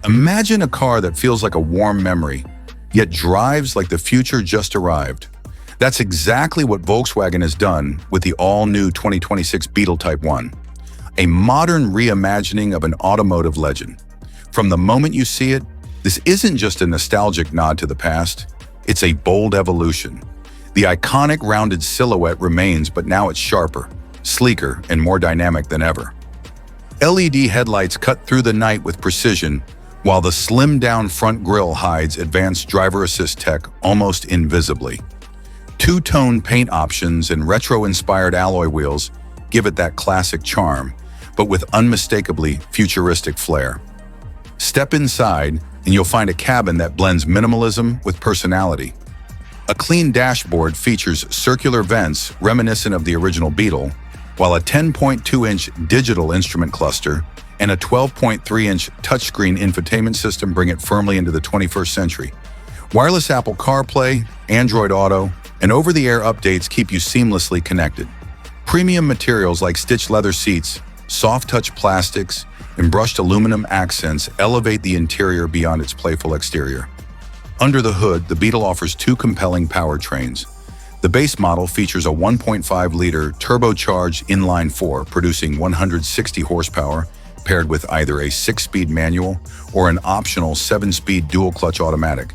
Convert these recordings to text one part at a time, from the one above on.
Imagine a car that feels like a warm memory, yet drives like the future just arrived. That's exactly what Volkswagen has done with the all-new 2026 Beetle Type 1, a modern reimagining of an automotive legend. From the moment you see it, this isn't just a nostalgic nod to the past, it's a bold evolution. The iconic rounded silhouette remains, but now it's sharper, sleeker, and more dynamic than ever. LED headlights cut through the night with precision, while the slimmed-down front grille hides advanced driver assist tech almost invisibly. Two-tone paint options and retro-inspired alloy wheels give it that classic charm, but with unmistakably futuristic flair. Step inside, and you'll find a cabin that blends minimalism with personality. A clean dashboard features circular vents reminiscent of the original Beetle, while a 10.2-inch digital instrument cluster and a 12.3-inch touchscreen infotainment system bring it firmly into the 21st century. Wireless Apple CarPlay, Android Auto, and over-the-air updates keep you seamlessly connected. Premium materials like stitched leather seats, soft-touch plastics, and brushed aluminum accents elevate the interior beyond its playful exterior. Under the hood, the Beetle offers two compelling powertrains. The base model features a 1.5-liter turbocharged inline-4, producing 160 horsepower, paired with either a 6-speed manual or an optional 7-speed dual-clutch automatic.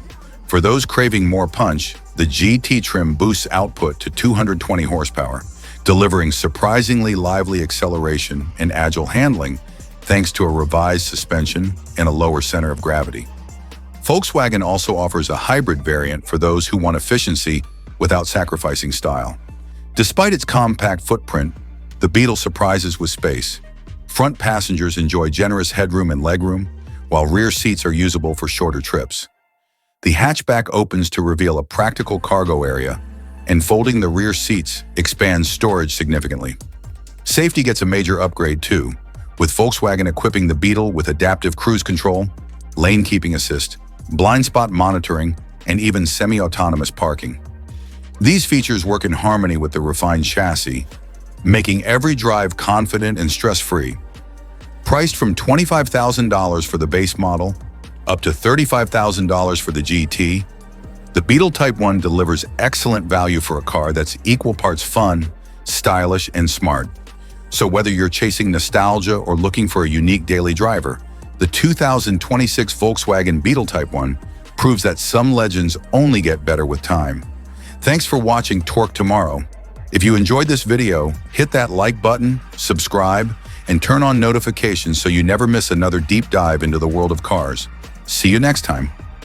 For those craving more punch, the GT trim boosts output to 220 horsepower, delivering surprisingly lively acceleration and agile handling thanks to a revised suspension and a lower center of gravity. Volkswagen also offers a hybrid variant for those who want efficiency without sacrificing style. Despite its compact footprint, the Beetle surprises with space. Front passengers enjoy generous headroom and legroom, while rear seats are usable for shorter trips. The hatchback opens to reveal a practical cargo area, and folding the rear seats expands storage significantly. Safety gets a major upgrade too, with Volkswagen equipping the Beetle with adaptive cruise control, lane keeping assist, blind spot monitoring, and even semi-autonomous parking. These features work in harmony with the refined chassis, making every drive confident and stress-free. Priced from $25,000 for the base model, up to $35,000 for the GT, the Beetle Type 1 delivers excellent value for a car that's equal parts fun, stylish, and smart. So whether you're chasing nostalgia or looking for a unique daily driver, the 2026 Volkswagen Beetle Type 1 proves that some legends only get better with time. Thanks for watching Torque Tomorrow. If you enjoyed this video, hit that like button, subscribe, and turn on notifications so you never miss another deep dive into the world of cars. See you next time.